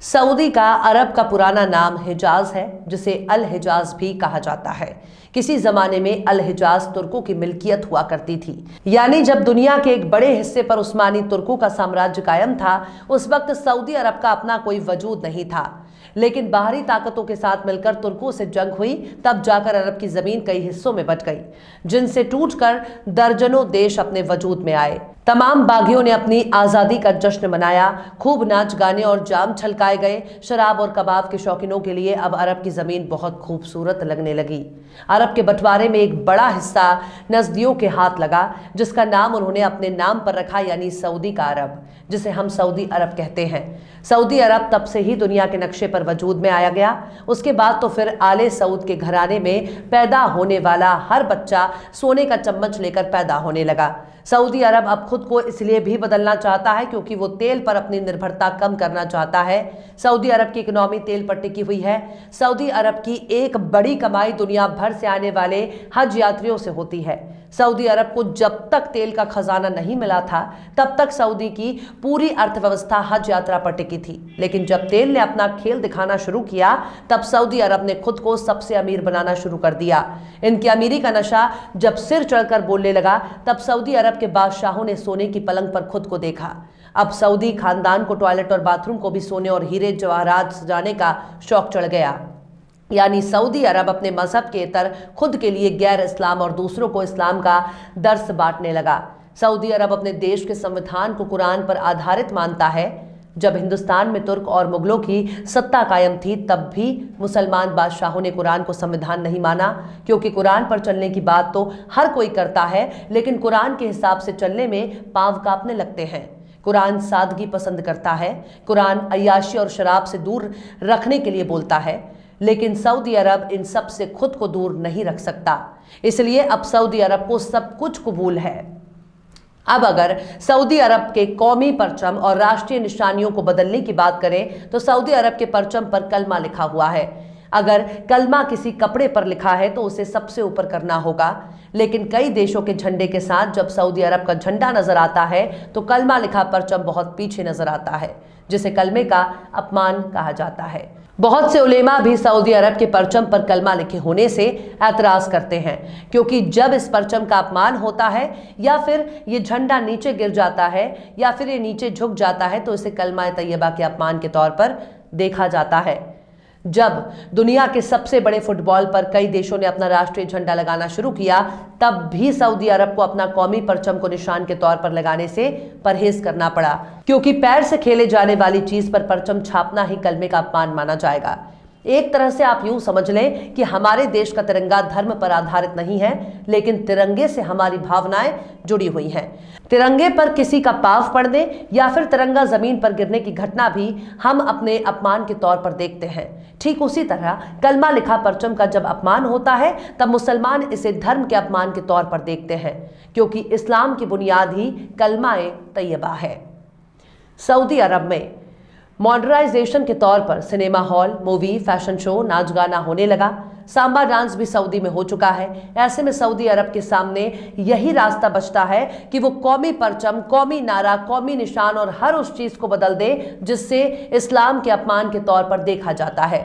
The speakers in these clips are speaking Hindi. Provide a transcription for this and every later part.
सऊदी का अरब का पुराना नाम हिजाज है, जिसे अल हिजाज भी कहा जाता है। किसी जमाने में अल हिजाज तुर्कों की मिल्कियत हुआ करती थी, यानी जब दुनिया के एक बड़े हिस्से पर उस्मानी तुर्कों का साम्राज्य कायम था, उस वक्त सऊदी अरब का अपना कोई वजूद नहीं था। लेकिन बाहरी ताकतों के साथ मिलकर तुर्कों से जंग हुई, तब जाकर अरब की जमीन कई हिस्सों में बंट गई, जिनसे टूटकर दर्जनों देश अपने वजूद में आए। तमाम बागियों ने अपनी आज़ादी का जश्न मनाया, खूब नाच गाने और जाम छलकाए गए। शराब और कबाब के शौकीनों के लिए अब अरब की ज़मीन बहुत खूबसूरत लगने लगी। अरब के बंटवारे में एक बड़ा हिस्सा नज़दियों के हाथ लगा, जिसका नाम उन्होंने अपने नाम पर रखा, यानी सऊदी का अरब, जिसे हम सऊदी अरब कहते हैं। सऊदी अरब तब से ही दुनिया के नक्शे पर वजूद में आया गया। उसके बाद तो फिर आले सऊद के घराने में पैदा होने वाला हर बच्चा सोने का चम्मच लेकर पैदा होने लगा। सऊदी अरब अब खुद को इसलिए भी बदलना चाहता है क्योंकि वो तेल पर अपनी निर्भरता कम करना चाहता है। सऊदी अरब की इकोनॉमी तेल पर टिकी हुई है। सऊदी अरब की एक बड़ी कमाई दुनिया भर से आने वाले हज यात्रियों से होती है। सऊदी अरब को जब तक तेल का खजाना नहीं मिला था, तब तक सऊदी की पूरी अर्थव्यवस्था हज यात्रा पर टिकी थी। लेकिन जब तेल ने अपना खेल दिखाना शुरू किया, तब सऊदी अरब ने खुद को सबसे अमीर बनाना शुरू कर दिया। इनकी अमीरी का नशा जब सिर चढ़कर बोलने लगा, तब सऊदी अरब के बादशाहों ने सोने की पलंग पर खुद को देखा। अब सऊदी खानदान को टॉयलेट और बाथरूम को भी सोने और हीरे जवाहरात सजाने का शौक चढ़ गया। यानी सऊदी अरब अपने मजहब के इतर खुद के लिए गैर इस्लाम और दूसरों को इस्लाम का दर्स बांटने लगा। सऊदी अरब अपने देश के संविधान को कुरान पर आधारित मानता है। जब हिंदुस्तान में तुर्क और मुगलों की सत्ता कायम थी, तब भी मुसलमान बादशाहों ने कुरान को संविधान नहीं माना, क्योंकि कुरान पर चलने की बात तो हर कोई करता है, लेकिन कुरान के हिसाब से चलने में पांव कांपने लगते हैं। कुरान सादगी पसंद करता है। कुरान अय्याशी और शराब से दूर रखने के लिए बोलता है, लेकिन सऊदी अरब इन सब से खुद को दूर नहीं रख सकता। इसलिए अब सऊदी अरब को सब कुछ कबूल है। अब अगर सऊदी अरब के कौमी परचम और राष्ट्रीय निशानियों को बदलने की बात करें, तो सऊदी अरब के परचम पर कलमा लिखा हुआ है। अगर कलमा किसी कपड़े पर लिखा है तो उसे सबसे ऊपर करना होगा, लेकिन कई देशों के झंडे के साथ जब सऊदी अरब का झंडा नजर आता है, तो कलमा लिखा परचम बहुत पीछे नजर आता है, जिसे कलमे का अपमान कहा जाता है। बहुत से उलेमा भी सऊदी अरब के परचम पर कलमा लिखे होने से एतराज करते हैं, क्योंकि जब इस परचम का अपमान होता है, या फिर ये झंडा नीचे गिर जाता है, या फिर ये नीचे झुक जाता है, तो इसे कलमा तैयबा के अपमान के तौर पर देखा जाता है। जब दुनिया के सबसे बड़े फुटबॉल पर कई देशों ने अपना राष्ट्रीय झंडा लगाना शुरू किया, तब भी सऊदी अरब को अपना कौमी परचम को निशान के तौर पर लगाने से परहेज करना पड़ा, क्योंकि पैर से खेले जाने वाली चीज पर परचम छापना ही कलमे का अपमान माना जाएगा। एक तरह से आप यूं समझ लें कि हमारे देश का तिरंगा धर्म पर आधारित नहीं है, लेकिन तिरंगे से हमारी भावनाएं जुड़ी हुई हैं। तिरंगे पर किसी का पांव पड़ने या फिर तिरंगा जमीन पर गिरने की घटना भी हम अपने अपमान के तौर पर देखते हैं। ठीक उसी तरह कलमा लिखा परचम का जब अपमान होता है, तब मुसलमान इसे धर्म के अपमान के तौर पर देखते हैं, क्योंकि इस्लाम की बुनियाद ही कलमा तैयबा है। सऊदी अरब में मॉडर्नाइजेशन के तौर पर cinema hall, movie, fashion show, नाच गाना होने लगा। सांबा डांस भी सऊदी में हो चुका है। ऐसे में सऊदी अरब के सामने यही रास्ता बचता है कि वो कौमी परचम, कौमी नारा, कौमी निशान और हर उस चीज को बदल दे जिससे इस्लाम के अपमान के तौर पर देखा जाता है।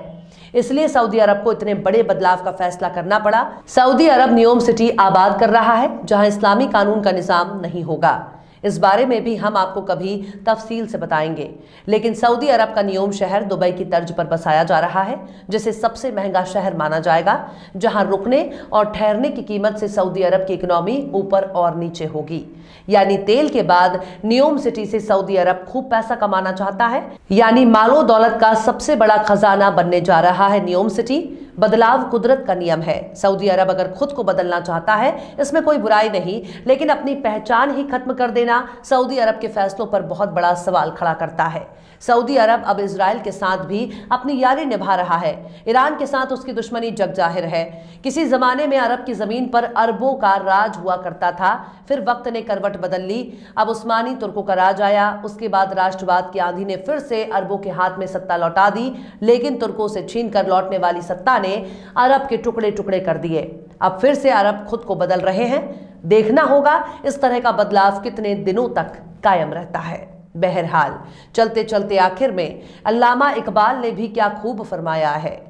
इसलिए सऊदी अरब को इतने बड़े बदलाव का फैसला करना पड़ा। सऊदी अरब नियोम सिटी आबाद कर रहा है, जहां इस्लामी कानून का निजाम नहीं होगा। इस बारे में भी हम आपको कभी तफसील से बताएंगे। लेकिन सऊदी अरब का नियोम शहर दुबई की तर्ज पर बसाया जा रहा है, जिसे सबसे महंगा शहर माना जाएगा, जहां रुकने और ठहरने की कीमत से सऊदी अरब की इकोनॉमी ऊपर और नीचे होगी। यानी तेल के बाद नियोम सिटी से सऊदी अरब खूब पैसा कमाना चाहता है। यानी मालो दौलत का सबसे बड़ा खजाना बनने जा रहा है नियोम सिटी। बदलाव कुदरत का नियम है। सऊदी अरब अगर खुद को बदलना चाहता है, इसमें कोई बुराई नहीं, लेकिन अपनी पहचान ही खत्म कर देना सऊदी अरब के फैसलों पर बहुत बड़ा सवाल खड़ा करता है। सऊदी अरब अब इजराइल के साथ भी अपनी यारी निभा रहा है। ईरान के साथ उसकी दुश्मनी जग जाहिर है। किसी जमाने में अरब की जमीन पर अरबों का राज हुआ करता था, फिर वक्त ने करवट बदल ली। अब उस्मानी तुर्कों का राज आया। उसके बाद राष्ट्रवाद की आंधी ने फिर से अरबों के हाथ में सत्ता लौटा दी, लेकिन तुर्कों से छीन कर लौटने वाली सत्ता ने अरब के टुकड़े टुकड़े कर दिए। अब फिर से अरब खुद को बदल रहे हैं। देखना होगा इस तरह का बदलाव कितने दिनों तक कायम रहता है। बहरहाल चलते चलते आखिर में अल्लामा इकबाल ने भी क्या खूब फरमाया है,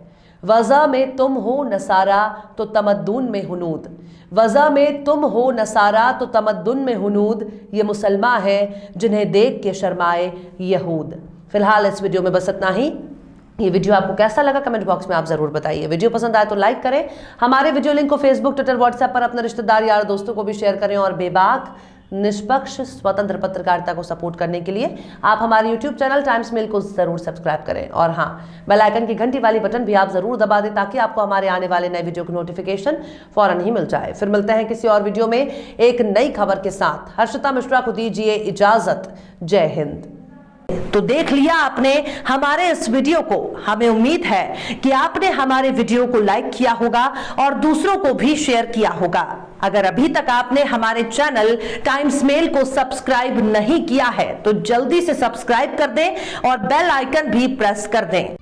वज़ा में तुम हो नसारा तो तमद्दुन में हुनूद, वज़ा में तुम हो नसारा तो तमद्दुन में हुनूद, ये मुसलमान है जिन्हें देख के शर्माए यहूद। फिलहाल इस वीडियो में बस इतना ही। ये वीडियो आपको कैसा लगा कमेंट बॉक्स में आप जरूर बताइए। वीडियो पसंद आए तो लाइक करें, हमारे वीडियो लिंक को फेसबुक, ट्विटर, व्हाट्सएप पर अपने रिश्तेदार यार दोस्तों को भी शेयर करें और बेबाक निष्पक्ष स्वतंत्र पत्रकारिता को सपोर्ट करने के लिए आप हमारे YouTube चैनल टाइम्स मेल को जरूर सब्सक्राइब करें और हाँ, बेल आइकन की घंटी वाली बटन भी आप जरूर दबा दें ताकि आपको हमारे आने वाले नए वीडियो की नोटिफिकेशन फौरन ही मिल जाए। फिर मिलते हैं किसी और वीडियो में एक नई खबर के साथ। हर्षिता मिश्रा को दीजिए इजाजत। जय हिंद। तो देख लिया आपने हमारे इस वीडियो को। हमें उम्मीद है कि आपने हमारे वीडियो को लाइक किया होगा और दूसरों को भी शेयर किया होगा। अगर अभी तक आपने हमारे चैनल टाइम्स मेल को सब्सक्राइब नहीं किया है तो जल्दी से सब्सक्राइब कर दें और बेल आइकन भी प्रेस कर दें।